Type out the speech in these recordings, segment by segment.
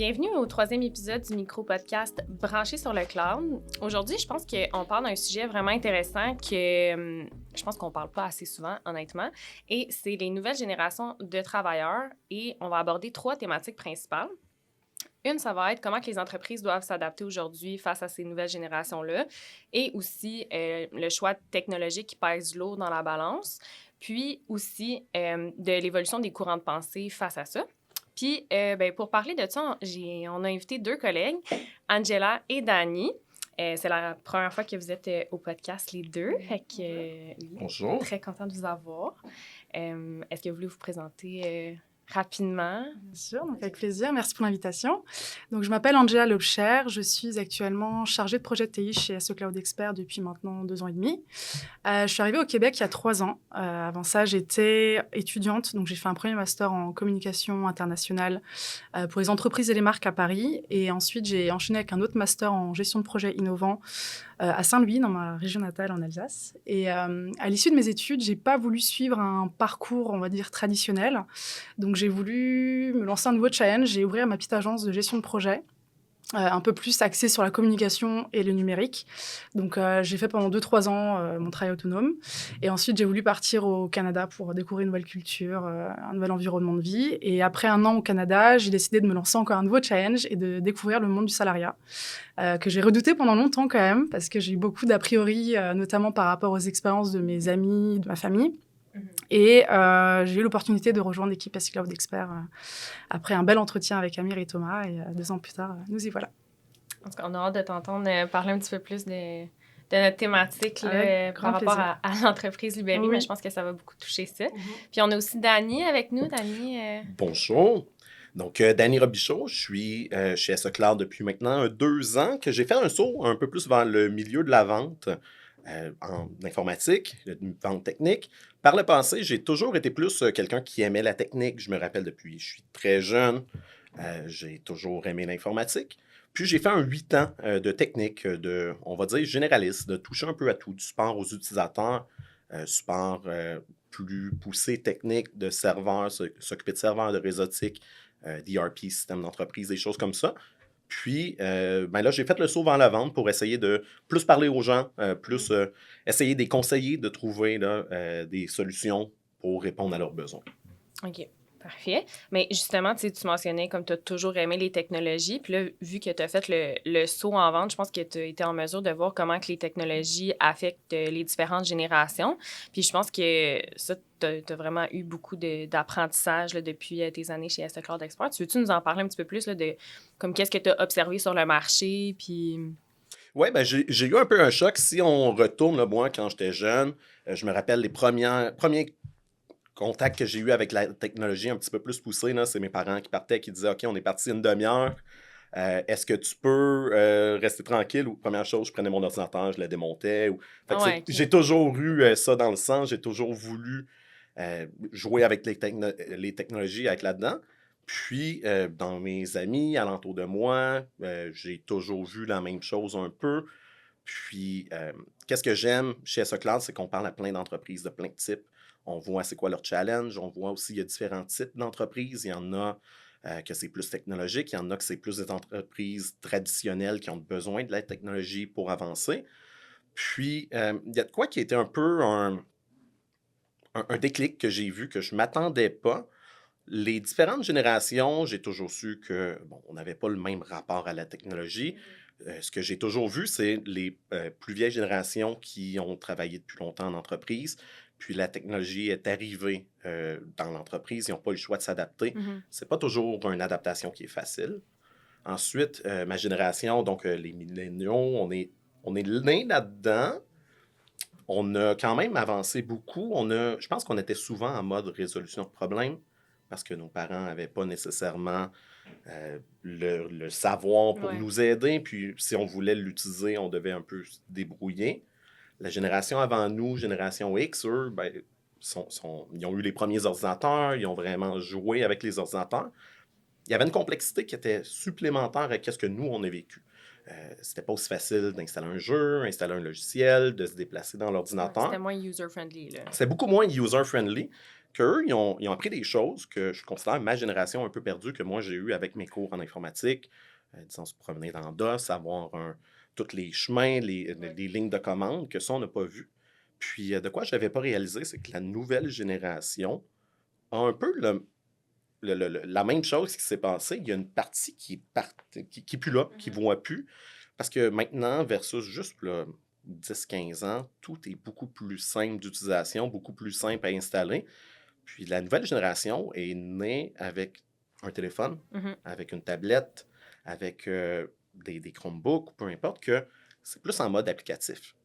Bienvenue au troisième épisode du micro-podcast Branché sur le cloud. Aujourd'hui, je pense qu'on parle d'un sujet vraiment intéressant que je pense qu'on ne parle pas assez souvent, honnêtement, et c'est les nouvelles générations de travailleurs. Et on va aborder trois thématiques principales. Une, ça va être comment que les entreprises doivent s'adapter aujourd'hui face à ces nouvelles générations-là, et aussi le choix technologique qui pèse lourd dans la balance, puis aussi de l'évolution des courants de pensée face à ça. Puis, pour parler de ça, on a invité deux collègues, Angela et Dani. C'est la première fois que vous êtes au podcast, les deux. Fait que, Bonjour. Très contente de vous avoir. Est-ce que vous voulez vous présenter rapidement? Bien sûr, donc avec plaisir. Merci pour l'invitation. Donc, je m'appelle Angela Lobcher. Je suis actuellement chargée de projet de TI chez SE Cloud Expert depuis maintenant 2 ans et demi. Je suis arrivée au Québec il y a 3 ans. Avant ça, j'étais étudiante. Donc, j'ai fait un premier master en communication internationale pour les entreprises et les marques à Paris. Et ensuite, j'ai enchaîné avec un autre master en gestion de projets innovants à Saint-Louis, dans ma région natale en Alsace. Et à l'issue de mes études, j'ai pas voulu suivre un parcours, on va dire, traditionnel. Donc, j'ai voulu me lancer un nouveau challenge et ouvrir ma petite agence de gestion de projet, un peu plus axée sur la communication et le numérique. Donc, j'ai fait pendant 2-3 ans mon travail autonome. Et ensuite, j'ai voulu partir au Canada pour découvrir une nouvelle culture, un nouvel environnement de vie. Et après 1 an au Canada, j'ai décidé de me lancer encore un nouveau challenge et de découvrir le monde du salariat, que j'ai redouté pendant longtemps quand même, parce que j'ai eu beaucoup d'a priori, notamment par rapport aux expériences de mes amis, de ma famille. Et j'ai eu l'opportunité de rejoindre l'équipe SE Cloud Expert après un bel entretien avec Amir et Thomas. Et 2 ans plus tard, nous y voilà. En tout cas, on a hâte de t'entendre parler un petit peu plus de notre thématique là, par rapport à l'entreprise Libéry, Oui. mais je pense que ça va beaucoup toucher ça. Puis on a aussi Dani avec nous. Dani, Bonjour. Donc, Dani Robichaud, je suis chez SE Cloud depuis maintenant 2 ans, que j'ai fait un saut un peu plus vers le milieu de la vente en informatique, vente technique. Par le passé, j'ai toujours été plus quelqu'un qui aimait la technique. Je me rappelle depuis je suis très jeune, j'ai toujours aimé l'informatique. Puis j'ai fait un 8 ans de technique, on va dire généraliste, de toucher un peu à tout, du support aux utilisateurs, support plus poussé technique de serveurs, s'occuper de serveurs, de réseautique, d'ERP, système d'entreprise, des choses comme ça. Puis, là, j'ai fait le saut vers la vente pour essayer de plus parler aux gens, plus essayer de les conseiller de trouver là, des solutions pour répondre à leurs besoins. OK. Parfait. Mais justement, tu mentionnais comme tu as toujours aimé les technologies. Puis là, vu que tu as fait le saut en vente, je pense que tu as été en mesure de voir comment que les technologies affectent les différentes générations. Puis je pense que ça, tu as vraiment eu beaucoup d'apprentissage là, depuis tes années chez SE Cloud Expert. Tu veux-tu nous en parler un petit peu plus là, de comme qu'est-ce que tu as observé sur le marché? Puis... Oui, j'ai eu un peu un choc. Si on retourne, là, moi, quand j'étais jeune, je me rappelle les premiers contact que j'ai eu avec la technologie un petit peu plus poussée, là, c'est mes parents qui partaient, qui disaient « OK, on est parti une demi-heure. Est-ce que tu peux rester tranquille? » Ou première chose, je prenais mon ordinateur, je le démontais. Fait que Ouais, OK. j'ai toujours eu ça dans le sang. J'ai toujours voulu jouer avec les technologies avec là-dedans. Puis, dans mes amis alentour de moi, j'ai toujours vu la même chose un peu. Puis, qu'est-ce que j'aime chez SE Cloud, c'est qu'on parle à plein d'entreprises de plein de types. On voit c'est quoi leur challenge. On voit aussi qu'il y a différents types d'entreprises. Il y en a que c'est plus technologique. Il y en a que c'est plus des entreprises traditionnelles qui ont besoin de la technologie pour avancer. Puis, il y a de quoi qui était un peu un déclic que j'ai vu que je ne m'attendais pas. Les différentes générations, j'ai toujours su que, bon, on n'avait pas le même rapport à la technologie. Ce que j'ai toujours vu, c'est les plus vieilles générations qui ont travaillé depuis longtemps en entreprise, puis la technologie est arrivée dans l'entreprise, ils n'ont pas eu le choix de s'adapter. C'est pas toujours une adaptation qui est facile. Ensuite, ma génération, donc les milléniaux, on est nés là-dedans. On a quand même avancé beaucoup. Je pense qu'on était souvent en mode résolution de problèmes parce que nos parents n'avaient pas nécessairement le savoir pour nous aider. Puis si on voulait l'utiliser, on devait un peu se débrouiller. La génération avant nous, génération X, eux, ils ont eu les premiers ordinateurs, ils ont vraiment joué avec les ordinateurs. Il y avait une complexité qui était supplémentaire à ce que nous, on a vécu. C'était pas aussi facile d'installer un jeu, installer un logiciel, de se déplacer dans l'ordinateur. C'était moins user-friendly, là. C'est beaucoup moins user-friendly qu'eux, ils ont appris des choses que je considère ma génération un peu perdue, que moi j'ai eu avec mes cours en informatique. Disons, se promener dans DOS, avoir tous les chemins, les lignes de commande, que ça, on n'a pas vu. Puis, de quoi je n'avais pas réalisé, c'est que la nouvelle génération a un peu la même chose qui s'est passée. Il y a une partie qui est plus là, qui ne voit plus. Parce que maintenant, versus juste là, 10-15 ans, tout est beaucoup plus simple d'utilisation, beaucoup plus simple à installer. Puis la nouvelle génération est née avec un téléphone, avec une tablette, avec des Chromebooks, peu importe, que c'est plus en mode applicatif.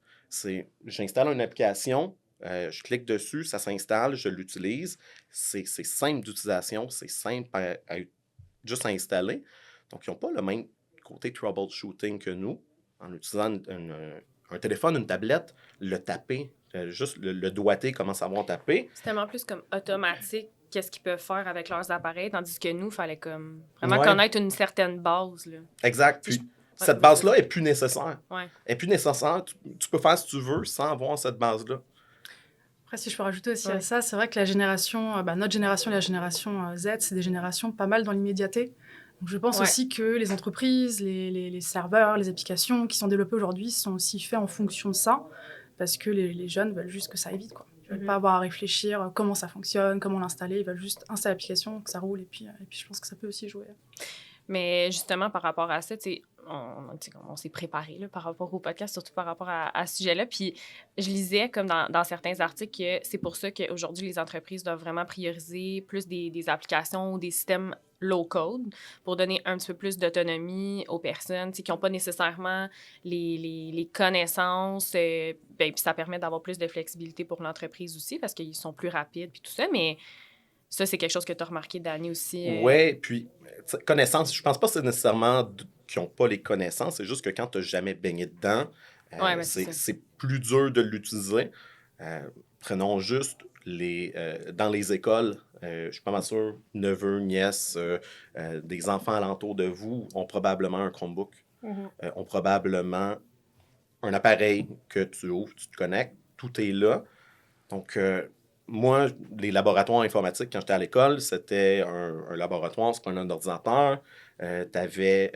J'installe une application, je clique dessus, ça s'installe, je l'utilise. C'est simple d'utilisation, c'est simple juste à installer. Donc, ils n'ont pas le même côté troubleshooting que nous. En utilisant un téléphone, une tablette, le taper, juste le doigté commence à avoir tapé. C'est tellement plus comme automatique qu'est-ce qu'ils peuvent faire avec leurs appareils, tandis que nous, il fallait comme vraiment connaître une certaine base. Là. Exact. Puis, cette base-là est plus nécessaire. Ouais. Elle est plus nécessaire. Tu peux faire ce que tu veux sans avoir cette base-là. Après, si je peux rajouter aussi à ça, c'est vrai que la génération, notre génération et la génération Z, c'est des générations pas mal dans l'immédiateté. Donc, je pense aussi que les entreprises, les serveurs, les applications qui sont développées aujourd'hui sont aussi faits en fonction de ça, parce que les jeunes veulent juste que ça aille vite, quoi. Ils veulent pas avoir à réfléchir comment ça fonctionne, comment l'installer. Ils veulent juste installer l'application, que ça roule, et puis je pense que ça peut aussi jouer. Mais justement, par rapport à ça, on s'est préparé là, par rapport au podcast, surtout par rapport à ce sujet-là. Puis je lisais, comme dans certains articles, que c'est pour ça qu'aujourd'hui, les entreprises doivent vraiment prioriser plus des applications ou des systèmes low-code pour donner un petit peu plus d'autonomie aux personnes qui n'ont pas nécessairement les connaissances. Puis ça permet d'avoir plus de flexibilité pour l'entreprise aussi parce qu'ils sont plus rapides puis tout ça. Mais ça, c'est quelque chose que tu as remarqué, Dani, aussi. Oui, puis connaissances, je pense pas que c'est nécessairement qu'ils n'ont pas les connaissances, c'est juste que quand tu n'as jamais baigné dedans, c'est plus dur de l'utiliser. Prenons juste dans les écoles, je suis pas mal sûr, neveux, nièces, des enfants alentour de vous ont probablement un Chromebook, ont probablement un appareil que tu ouvres, tu te connectes, tout est là. Donc, moi, les laboratoires informatiques, quand j'étais à l'école, c'était un laboratoire, c'était un ordinateur. T'arrivais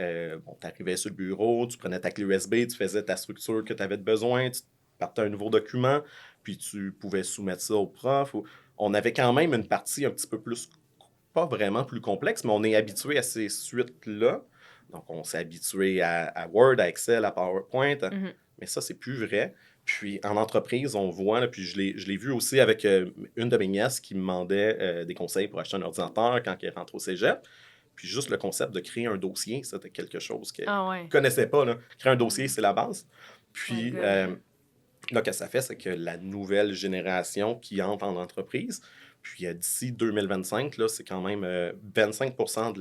sur le bureau, tu prenais ta clé USB, tu faisais ta structure que tu avais besoin, tu partais un nouveau document, puis tu pouvais soumettre ça au prof. On avait quand même une partie un petit peu plus, pas vraiment plus complexe, mais on est habitué à ces suites-là. Donc, on s'est habitué à Word, à Excel, à PowerPoint, mais ça, c'est plus vrai. Puis, en entreprise, on voit, là, puis je l'ai vu aussi avec une de mes nièces qui me demandait des conseils pour acheter un ordinateur quand elle rentre au cégep. Puis, juste le concept de créer un dossier, c'était quelque chose qu'elle ne connaissait pas. Là. Créer un dossier, c'est la base. Puis, là, ce que ça fait, c'est que la nouvelle génération qui entre en entreprise, puis d'ici 2025, là, c'est quand même 25%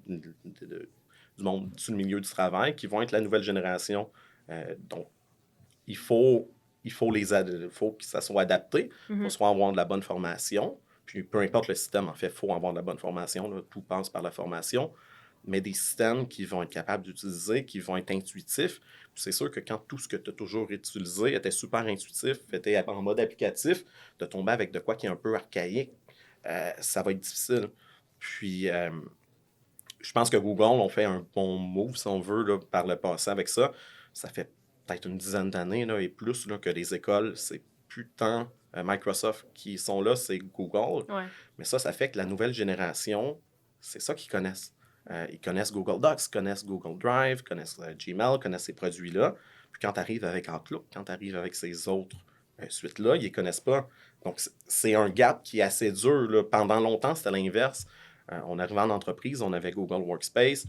du monde du milieu du travail qui vont être la nouvelle génération. Donc, il faut que ça soit adapté, il faut soit avoir de la bonne formation. Puis peu importe le système, en fait, il faut avoir de la bonne formation. Là, tout passe par la formation. Mais des systèmes qui vont être capables d'utiliser, qui vont être intuitifs. Puis c'est sûr que quand tout ce que tu as toujours utilisé était super intuitif, était en mode applicatif, de tomber avec de quoi qui est un peu archaïque, ça va être difficile. Puis je pense que Google ont fait un bon move, si on veut, là, par le passé avec ça. Ça fait peut-être une dizaine d'années là, et plus là, que les écoles, c'est plus tant Microsoft qui sont là, c'est Google. Ouais. Mais ça fait que la nouvelle génération, c'est ça qu'ils connaissent. Ils connaissent Google Docs, connaissent Google Drive, connaissent Gmail, connaissent ces produits-là. Puis quand tu arrives avec Outlook, quand tu arrives avec ces autres suites-là, ils ne les connaissent pas. Donc, c'est un gap qui est assez dur. Là. Pendant longtemps, c'était l'inverse. On arrivait en entreprise, on avait Google Workspace.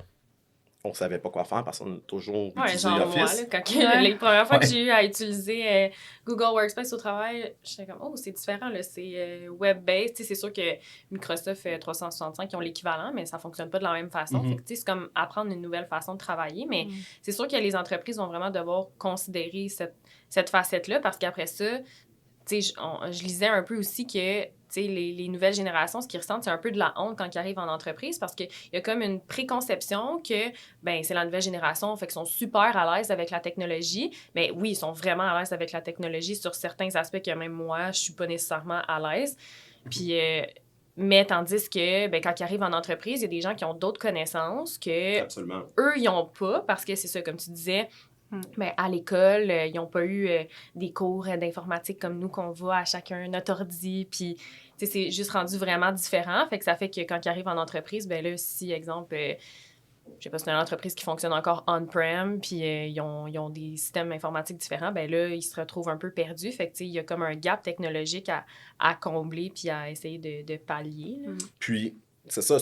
On ne savait pas quoi faire parce qu'on a toujours utilisé Office. Moi, là, quand les premières fois que j'ai eu à utiliser Google Workspace au travail, j'étais comme, oh, c'est différent, là, c'est web-based. C'est sûr que Microsoft 365, ils ont l'équivalent, mais ça ne fonctionne pas de la même façon. Fait que, c'est comme apprendre une nouvelle façon de travailler. Mais c'est sûr que les entreprises vont vraiment devoir considérer cette facette-là parce qu'après ça, je lisais un peu aussi que tu sais, les nouvelles générations, ce qu'ils ressentent, c'est un peu de la honte quand ils arrivent en entreprise parce qu'il y a comme une préconception que, ben c'est la nouvelle génération, fait qu'ils sont super à l'aise avec la technologie. Mais oui, ils sont vraiment à l'aise avec la technologie sur certains aspects que même moi, je suis pas nécessairement à l'aise. Puis, mais tandis que, ben, quand ils arrivent en entreprise, il y a des gens qui ont d'autres connaissances que Absolument. eux, ils n'ont pas parce que c'est ça, comme tu disais, ben, à l'école, ils n'ont pas eu des cours d'informatique comme nous qu'on voit à chacun notre ordi. Puis, tu sais, c'est juste rendu vraiment différent. Fait que ça fait que quand ils arrivent en entreprise, ben là, si, exemple, je sais pas, c'est une entreprise qui fonctionne encore on-prem, puis ils ont des systèmes informatiques différents, ben là, ils se retrouvent un peu perdus. Fait que, tu sais, il y a comme un gap technologique à combler puis à essayer de pallier. Puis, c'est ça,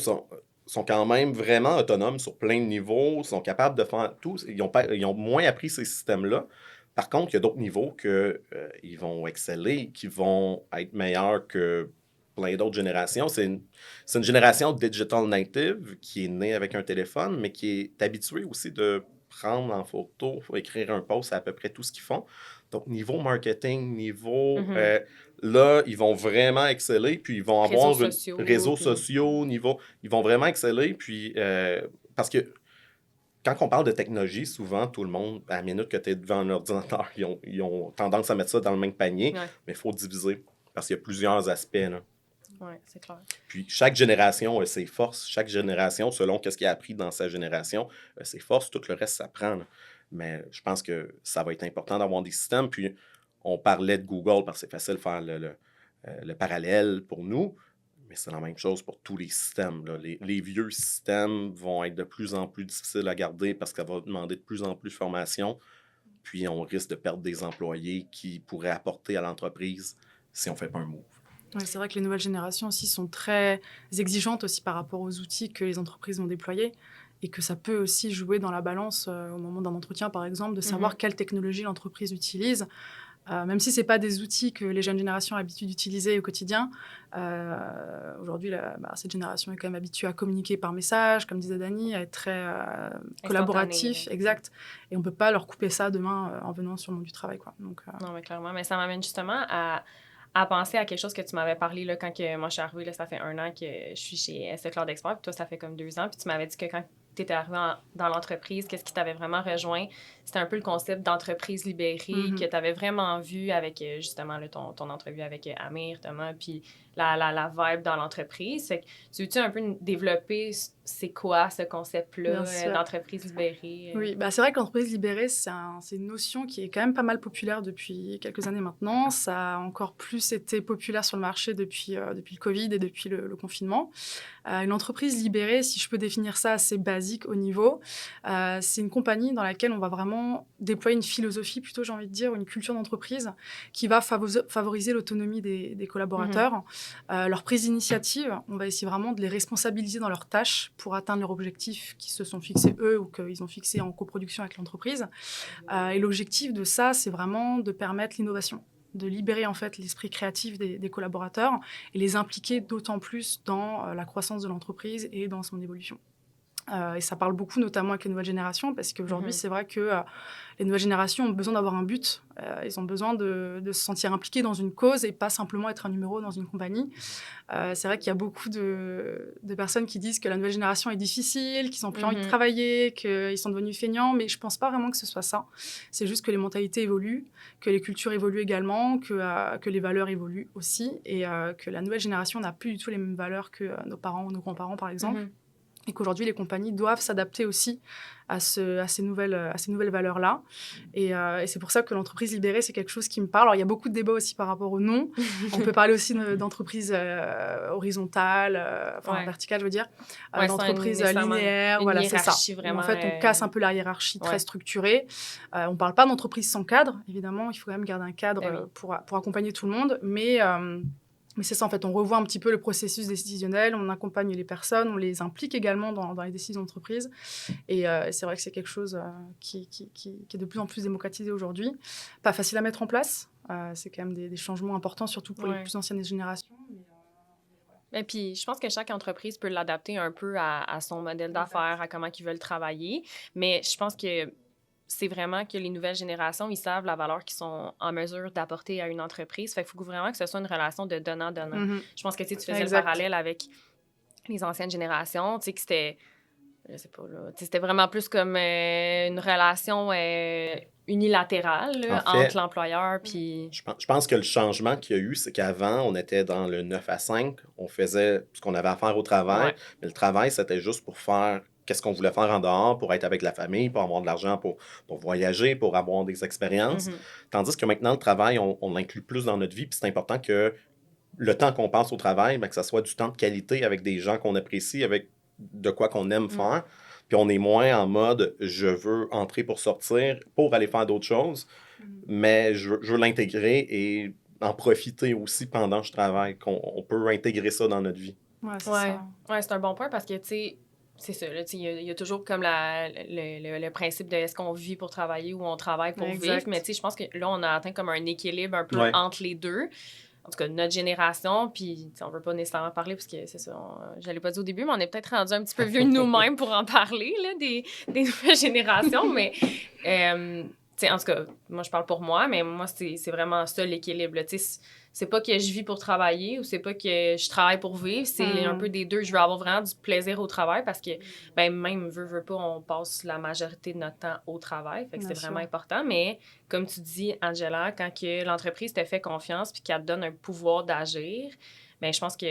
sont quand même vraiment autonomes sur plein de niveaux, sont capables de faire tout. Ils ont moins appris ces systèmes-là. Par contre, il y a d'autres niveaux qu'ils vont exceller, qui vont être meilleurs que plein d'autres générations. C'est une génération digital native qui est née avec un téléphone, mais qui est habituée aussi de prendre en photo, écrire un post, c'est à peu près tout ce qu'ils font. Donc, niveau marketing, là, ils vont vraiment exceller, puis ils vont avoir réseaux sociaux, ils vont vraiment exceller, puis parce que quand on parle de technologie, souvent, tout le monde, à la minute que tu es devant un ordinateur, ils ont tendance à mettre ça dans le même panier, mais il faut diviser, parce qu'il y a plusieurs aspects, là. Oui, c'est clair. Puis chaque génération a ses forces. Chaque génération, selon ce qu'il a appris dans sa génération, a ses forces. Tout le reste s'apprend. Mais je pense que ça va être important d'avoir des systèmes. Puis on parlait de Google parce que c'est facile de faire le parallèle pour nous. Mais c'est la même chose pour tous les systèmes. Là. Les vieux systèmes vont être de plus en plus difficiles à garder parce que ça va demander de plus en plus de formation. Puis on risque de perdre des employés qui pourraient apporter à l'entreprise si on ne fait pas un move. Ouais, c'est vrai que les nouvelles générations aussi sont très exigeantes aussi par rapport aux outils que les entreprises vont déployer et que ça peut aussi jouer dans la balance au moment d'un entretien, par exemple, de savoir quelle technologie l'entreprise utilise. Même si ce n'est pas des outils que les jeunes générations ont l'habitude d'utiliser au quotidien, aujourd'hui, cette génération est quand même habituée à communiquer par message, comme disait Dani, à être très collaboratif, exact. Et on ne peut pas leur couper ça demain en venant sur le monde du travail, quoi. Donc, non, mais clairement. Mais ça m'amène justement à penser à quelque chose que tu m'avais parlé là, quand moi je suis arrivée, là, ça fait 1 an que je suis chez SE Cloud Expert, puis toi, ça fait comme 2 ans. Puis tu m'avais dit que quand tu étais arrivée dans l'entreprise, qu'est-ce qui t'avait vraiment rejoint? C'était un peu le concept d'entreprise libérée que tu avais vraiment vu avec justement là, ton entrevue avec Amir, Thomas, puis la vibe dans l'entreprise. Fait que, tu veux-tu un peu développer c'est quoi ce concept-là d'entreprise libérée? Oui, c'est vrai que l'entreprise libérée, c'est une notion qui est quand même pas mal populaire depuis quelques années maintenant. Ça a encore plus été populaire sur le marché depuis le Covid et depuis le confinement. Une entreprise libérée, si je peux définir ça assez basique au niveau, c'est une compagnie dans laquelle on va vraiment déployer une philosophie, plutôt j'ai envie de dire, une culture d'entreprise qui va favoriser l'autonomie des collaborateurs, leur prise d'initiative. On va essayer vraiment de les responsabiliser dans leurs tâches pour atteindre leurs objectifs qui se sont fixés eux ou qu'ils ont fixés en coproduction avec l'entreprise. Et l'objectif de ça, c'est vraiment de permettre l'innovation, de libérer en fait l'esprit créatif des collaborateurs et les impliquer d'autant plus dans la croissance de l'entreprise et dans son évolution. Et ça parle beaucoup notamment avec les nouvelles générations parce qu'aujourd'hui, c'est vrai que les nouvelles générations ont besoin d'avoir un but. Ils ont besoin de se sentir impliqués dans une cause et pas simplement être un numéro dans une compagnie. C'est vrai qu'il y a beaucoup de personnes qui disent que la nouvelle génération est difficile, qu'ils n'ont plus envie de travailler, qu'ils sont devenus feignants, mais je ne pense pas vraiment que ce soit ça. C'est juste que les mentalités évoluent, que les cultures évoluent également, que les valeurs évoluent aussi et que la nouvelle génération n'a plus du tout les mêmes valeurs que nos parents ou nos grands-parents, par exemple. Et qu'aujourd'hui, les compagnies doivent s'adapter aussi à ces nouvelles valeurs-là. Et c'est pour ça que l'entreprise libérée, c'est quelque chose qui me parle. Alors, il y a beaucoup de débats aussi par rapport au nom. On peut parler aussi d'entreprise horizontale, verticale, je veux dire, d'entreprise linéaire. Voilà, c'est ça. Vraiment, en fait, on casse un peu la hiérarchie très structurée. On ne parle pas d'entreprise sans cadre. Évidemment, il faut quand même garder un cadre pour accompagner tout le monde. Mais c'est ça, en fait, on revoit un petit peu le processus décisionnel, on accompagne les personnes, on les implique également dans les décisions d'entreprise. Et c'est vrai que c'est quelque chose qui est de plus en plus démocratisé aujourd'hui. Pas facile à mettre en place, c'est quand même des changements importants, surtout pour les plus anciennes générations. Et puis, je pense que chaque entreprise peut l'adapter un peu à son modèle d'affaires, à comment ils veulent travailler. Mais je pense que c'est vraiment que les nouvelles générations, ils savent la valeur qu'ils sont en mesure d'apporter à une entreprise. Fait qu'il faut vraiment que ce soit une relation de donnant-donnant. Je pense que tu faisais le parallèle avec les anciennes générations, tu sais, que c'était, je sais pas, là, tu sais, c'était vraiment plus comme une relation unilatérale là, En fait, entre l'employeur puis... Je pense que le changement qu'il y a eu, c'est qu'avant, on était dans le 9 à 5, on faisait ce qu'on avait à faire au travail, Ouais. mais le travail, c'était juste pour faire qu'est-ce qu'on voulait faire en dehors, pour être avec la famille, pour avoir de l'argent, pour voyager, pour avoir des expériences. Tandis que maintenant, le travail, on l'inclut plus dans notre vie, puis c'est important que le temps qu'on passe au travail, ben, que ça soit du temps de qualité avec des gens qu'on apprécie, avec de quoi qu'on aime faire. Puis on est moins en mode je veux entrer pour sortir, pour aller faire d'autres choses, mais je veux l'intégrer et en profiter aussi pendant que je travaille, qu'on peut intégrer ça dans notre vie. Ouais, c'est Ouais. ça. Ouais, c'est un bon point parce que, tu sais, c'est ça, là, tu sais, il y a toujours comme le principe de est-ce qu'on vit pour travailler ou on travaille pour vivre, mais tu sais, je pense que là, on a atteint comme un équilibre un peu entre les deux. En tout cas, notre génération, puis on veut pas nécessairement parler parce que c'est ça, je l'ai pas dit au début, mais on est peut-être rendu un petit peu vieux de nous-mêmes pour en parler, là, des nouvelles générations, mais... tu sais, en tout cas, moi, je parle pour moi, mais moi, c'est vraiment ça, l'équilibre. Tu sais, c'est pas que je vis pour travailler ou c'est pas que je travaille pour vivre. C'est un peu des deux. Je veux avoir vraiment du plaisir au travail parce que, ben, même, veut pas, on passe la majorité de notre temps au travail. Fait que c'est vraiment important. Mais, comme tu dis, Angela, quand que l'entreprise te fait confiance puis qu'elle te donne un pouvoir d'agir, ben, je pense que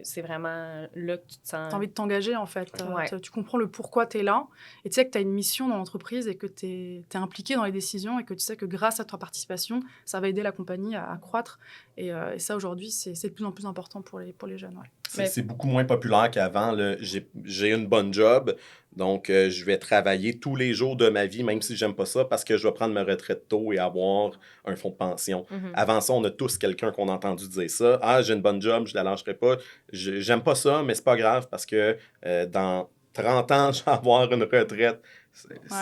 c'est vraiment là que tu te sens... Tu as envie de t'engager, en fait. Ouais. Tu comprends le pourquoi tu es là. Et tu sais que tu as une mission dans l'entreprise et que tu es impliqué dans les décisions et que tu sais que grâce à ta participation, ça va aider la compagnie à croître. Et ça, aujourd'hui, c'est de plus en plus important pour les jeunes. Ouais. C'est beaucoup moins populaire qu'avant. J'ai une bonne job, donc je vais travailler tous les jours de ma vie, même si j'aime pas ça, parce que je vais prendre ma retraite tôt et avoir un fonds de pension. Avant ça, on a tous quelqu'un qu'on a entendu dire ça. Ah, j'ai une bonne job, je la lâcherai pas. J'aime pas ça, mais c'est pas grave parce que dans 30 ans, je vais avoir une retraite.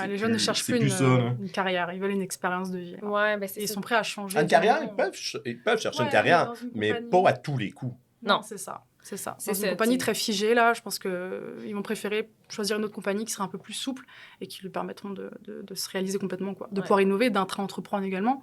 Les jeunes ne cherchent plus une carrière, ils veulent une expérience de vie. Ouais, ben ils sont prêts à changer. Une carrière, ils peuvent chercher une carrière, mais pas à tous les coups. Non, c'est ça. C'est ça. Dans une compagnie très figée, là, je pense qu'ils vont préférer choisir une autre compagnie qui sera un peu plus souple et qui lui permettront de se réaliser complètement, quoi. De pouvoir innover, d'intraentreprendre également.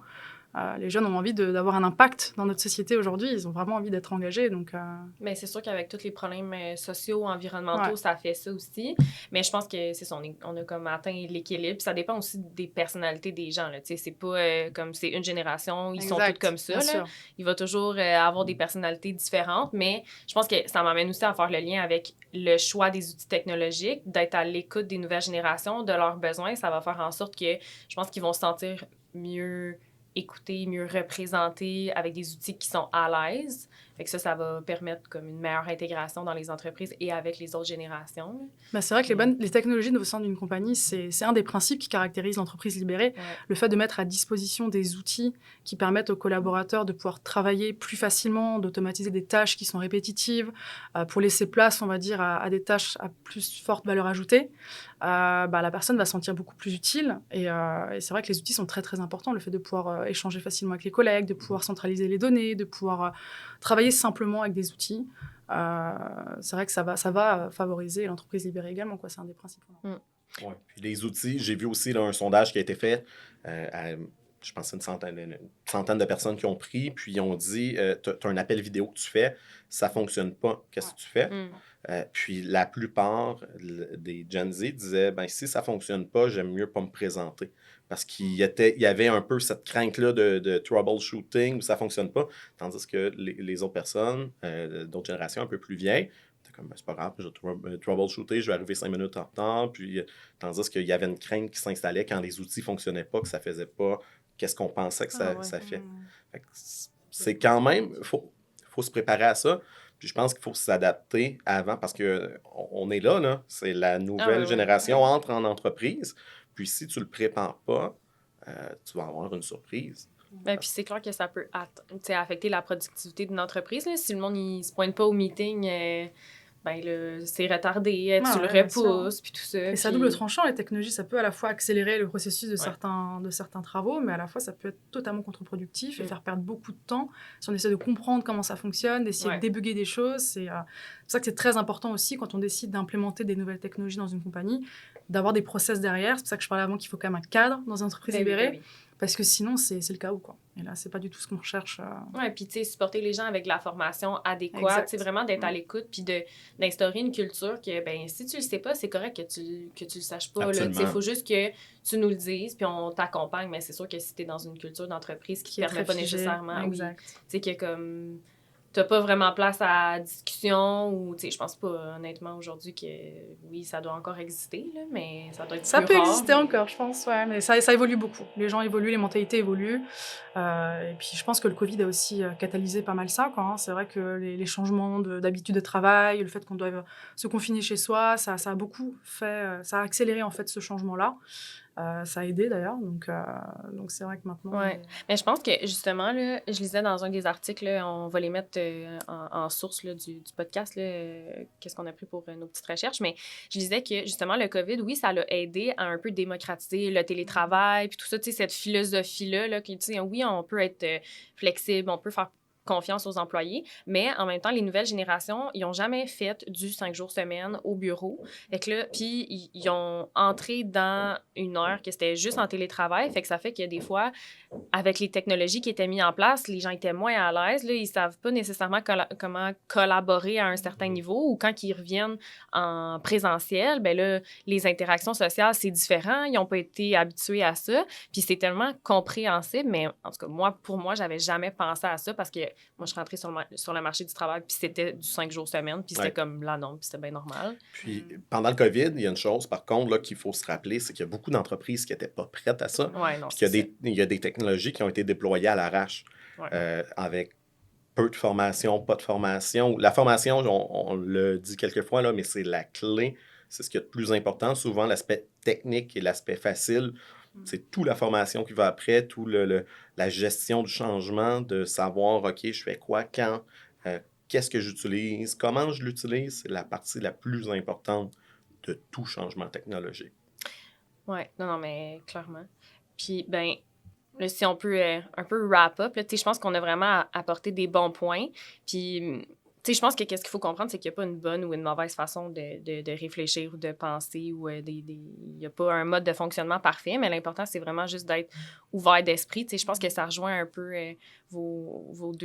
Les jeunes ont envie d'avoir un impact dans notre société aujourd'hui. Ils ont vraiment envie d'être engagés. Donc, mais c'est sûr qu'avec tous les problèmes sociaux, environnementaux, ça fait ça aussi. Mais je pense que c'est ça, on a comme atteint l'équilibre. Puis ça dépend aussi des personnalités des gens. Là. C'est pas comme c'est une génération, ils sont tous comme ça. Là. Il va toujours avoir des personnalités différentes. Mais je pense que ça m'amène aussi à faire le lien avec le choix des outils technologiques, d'être à l'écoute des nouvelles générations, de leurs besoins. Ça va faire en sorte que je pense qu'ils vont se sentir mieux écouter, mieux représenter avec des outils qui sont à l'aise. Fait que ça va permettre comme une meilleure intégration dans les entreprises et avec les autres générations. Ben, c'est vrai que les technologies au sein d'une compagnie, c'est un des principes qui caractérise l'entreprise libérée. Ouais. Le fait de mettre à disposition des outils qui permettent aux collaborateurs de pouvoir travailler plus facilement, d'automatiser des tâches qui sont répétitives, pour laisser place, on va dire, à des tâches à plus forte valeur ajoutée. La personne va se sentir beaucoup plus utile. Et c'est vrai que les outils sont très, très importants. Le fait de pouvoir échanger facilement avec les collègues, de pouvoir centraliser les données, de pouvoir travailler simplement avec des outils. C'est vrai que ça va favoriser l'entreprise libérée également, quoi. C'est un des principes. Ouais. Puis les outils, j'ai vu aussi là, un sondage qui a été fait à, je pense, une centaine de personnes qui ont pris, puis ils ont dit, tu as un appel vidéo que tu fais, ça ne fonctionne pas, qu'est-ce que tu fais? Puis la plupart des Gen Z disaient, ben si ça ne fonctionne pas, j'aime mieux pas me présenter. Parce qu'il y avait un peu cette crainte-là de troubleshooting où ça ne fonctionne pas, tandis que les autres personnes, d'autres générations un peu plus vieilles, comme, c'est pas grave, je vais troubleshooter, je vais arriver 5 minutes en retard, puis tandis qu'il y avait une crainte qui s'installait quand les outils ne fonctionnaient pas, que ça ne faisait pas qu'est-ce qu'on pensait que ça fait. Fait que c'est quand même, il faut se préparer à ça. Puis je pense qu'il faut s'adapter avant parce qu'on est là, c'est la nouvelle génération entre en entreprise. Puis si tu ne le prépares pas, tu vas avoir une surprise. Ben, puis c'est clair que ça peut affecter la productivité d'une entreprise. Là. Si le monde ne se pointe pas au meeting, c'est retardé, tu le repousses, puis tout ça. Et c'est à double tranchant, les technologies, ça peut à la fois accélérer le processus de certains travaux, mais à la fois, ça peut être totalement contre-productif et faire perdre beaucoup de temps si on essaie de comprendre comment ça fonctionne, d'essayer de débugger des choses. C'est pour ça que c'est très important aussi, quand on décide d'implémenter des nouvelles technologies dans une compagnie, d'avoir des process derrière. C'est pour ça que je parlais avant qu'il faut quand même un cadre dans une entreprise libérée. Oui. Parce que sinon, c'est le chaos, quoi. Et là, c'est pas du tout ce qu'on recherche. Oui, puis tu sais, supporter les gens avec la formation adéquate, c'est vraiment d'être à l'écoute, puis d'instaurer une culture que, ben si tu le sais pas, c'est correct que tu le saches pas. Il faut juste que tu nous le dises, puis on t'accompagne, mais c'est sûr que si tu es dans une culture d'entreprise qui ne permet pas nécessairement, tu sais, que comme... T'as pas vraiment place à discussion ou, tu sais, je pense pas, honnêtement, aujourd'hui que, oui, ça doit encore exister, là, mais ça doit être plus rare. Ça peut exister encore, je pense, ouais, mais ça évolue beaucoup. Les gens évoluent, les mentalités évoluent. Et puis, je pense que le Covid a aussi catalysé pas mal ça, quoi, hein. C'est vrai que les changements d'habitude de travail, le fait qu'on doive se confiner chez soi, ça a beaucoup fait... ça a accéléré, en fait, ce changement-là. Ça a aidé d'ailleurs, donc c'est vrai que maintenant... Oui, mais je pense que justement, là, je lisais dans un des articles, là, on va les mettre en source là, du podcast, qu'est-ce qu'on a pris pour nos petites recherches, mais je lisais que justement le COVID, oui, ça l'a aidé à un peu démocratiser le télétravail, puis tout ça, tu sais, cette philosophie-là, là, qui, tu sais, oui, on peut être flexible, on peut faire confiance aux employés, mais en même temps, les nouvelles générations, ils n'ont jamais fait du 5 jours semaine au bureau. Fait que là, puis ils ont entré dans une heure que c'était juste en télétravail. Fait que ça fait que des fois, avec les technologies qui étaient mises en place, les gens étaient moins à l'aise. Là, ils ne savent pas nécessairement comment collaborer à un certain niveau ou quand ils reviennent en présentiel, ben là, les interactions sociales, c'est différent. Ils n'ont pas été habitués à ça. Puis c'est tellement compréhensible, mais en tout cas, pour moi, j'avais jamais pensé à ça parce que moi, je suis rentrée sur le marché du travail, puis c'était du 5 jours semaine, puis c'était comme la norme, puis c'était bien normal. Puis pendant le COVID, il y a une chose, par contre, là, qu'il faut se rappeler, c'est qu'il y a beaucoup d'entreprises qui n'étaient pas prêtes à ça. Ouais, non, puis il y a des technologies qui ont été déployées à l'arrache, avec peu de formation, pas de formation. La formation, on le dit quelquefois, là, mais c'est la clé. C'est ce qui est le plus important. Souvent, l'aspect technique et l'aspect facile, c'est toute la formation qui va après, tout la gestion du changement, de savoir, OK, je fais quoi, quand, qu'est-ce que j'utilise, comment je l'utilise, c'est la partie la plus importante de tout changement technologique. Oui, non, mais clairement. Puis, ben, là, si on peut un peu wrap up, je pense qu'on a vraiment apporté des bons points. Puis, je pense que qu'est-ce qu'il faut comprendre, c'est qu'il n'y a pas une bonne ou une mauvaise façon de réfléchir ou de penser. Ou il n'y a pas un mode de fonctionnement parfait, mais l'important, c'est vraiment juste d'être ouvert d'esprit. Je pense que ça rejoint un peu vos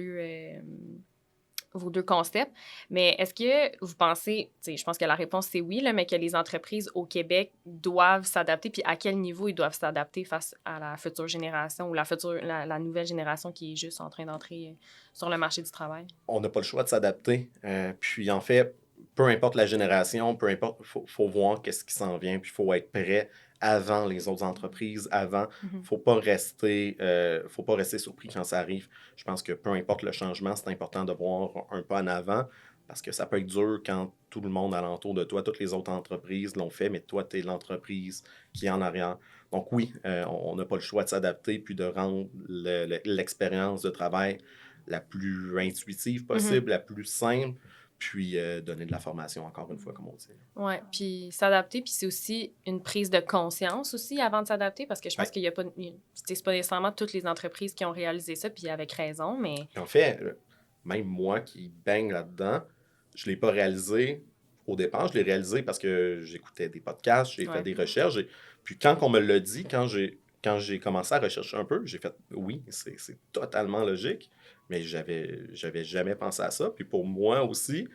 deux concepts. Mais est-ce que vous pensez, je pense que la réponse c'est oui, là, mais que les entreprises au Québec doivent s'adapter, puis à quel niveau ils doivent s'adapter face à la future génération ou la nouvelle génération qui est juste en train d'entrer sur le marché du travail? On n'a pas le choix de s'adapter. Puis en fait, peu importe la génération, peu importe, il faut voir qu'est-ce qui s'en vient, puis il faut être prêt avant les autres entreprises, avant. Faut pas rester surpris quand ça arrive. Je pense que peu importe le changement, c'est important de voir un pas en avant parce que ça peut être dur quand tout le monde alentour de toi, toutes les autres entreprises l'ont fait, mais toi, tu es l'entreprise qui est en arrière. Donc oui, on n'a pas le choix de s'adapter puis de rendre l'expérience de travail la plus intuitive possible, la plus simple, puis donner de la formation, encore une fois, comme on dit. Oui, puis s'adapter, puis c'est aussi une prise de conscience aussi avant de s'adapter, parce que je pense qu'il n'y a pas... C'est pas nécessairement toutes les entreprises qui ont réalisé ça, puis avec raison, mais... En fait, même moi qui baigne là-dedans, je ne l'ai pas réalisé au départ, je l'ai réalisé parce que j'écoutais des podcasts, j'ai fait des recherches, puis quand on me l'a dit, quand j'ai commencé à rechercher un peu, j'ai fait « oui, c'est totalement logique », mais j'avais jamais pensé à ça. Puis pour moi aussi,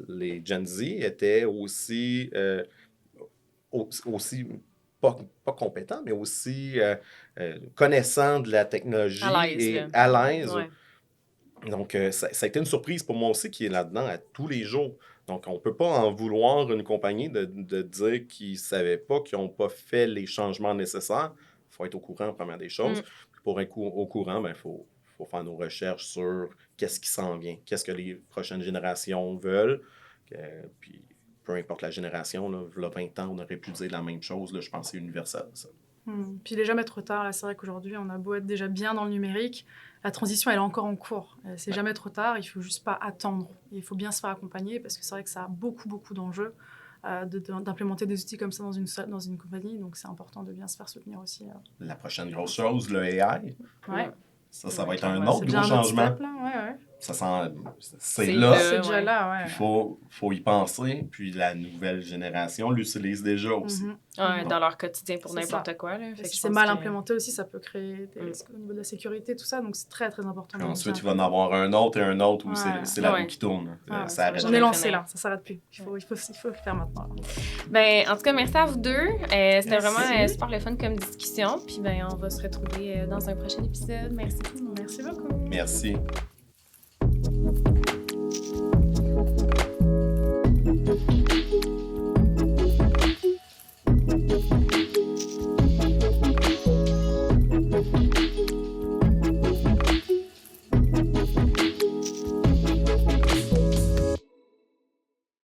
les Gen Z étaient aussi pas compétents, mais aussi connaissants de la technologie à l'aise. Ouais. Donc, ça a été une surprise pour moi aussi qui est là-dedans à tous les jours. Donc, on ne peut pas en vouloir une compagnie de dire qu'ils ne savaient pas, qu'ils n'ont pas fait les changements nécessaires. Il faut être au courant, première des choses. Pour être au courant, il faut faire nos recherches sur qu'est-ce qui s'en vient, qu'est-ce que les prochaines générations veulent. Puis, peu importe la génération, là, il y a 20 ans, on aurait pu dire la même chose. Là, je pense que c'est universel, ça. Puis il n'est jamais trop tard. Là, c'est vrai qu'aujourd'hui, on a beau être déjà bien dans le numérique, la transition, elle est encore en cours. C'est jamais trop tard, il ne faut juste pas attendre. Il faut bien se faire accompagner parce que c'est vrai que ça a beaucoup, beaucoup d'enjeux d'implémenter des outils comme ça dans une compagnie. Donc, c'est important de bien se faire soutenir aussi. La prochaine grosse chose, le AI. Ouais. Ça va être un autre gros changement. c'est là. là. C'est déjà ouais. là, ouais. Il faut y penser. Puis la nouvelle génération l'utilise déjà aussi. Mhm. Ouais, dans leur quotidien pour C'est n'importe ça. quoi. Là. Et Fait que si je c'est pense mal que- implémenté aussi, ça peut créer des risques au niveau de la sécurité, tout ça. Donc, c'est très, très important. Puis de ensuite, bien il va en avoir un autre et un autre où Ouais. c'est la Ouais. roue qui tourne. Ah, Ça arrête on jamais est pas. lancé là, ça s'arrête plus. Il faut le faire maintenant. Ben, en tout cas, merci à vous deux. C'était Merci. vraiment super le fun comme discussion. Puis ben, on va se retrouver dans un prochain épisode. Merci. Merci beaucoup. Merci.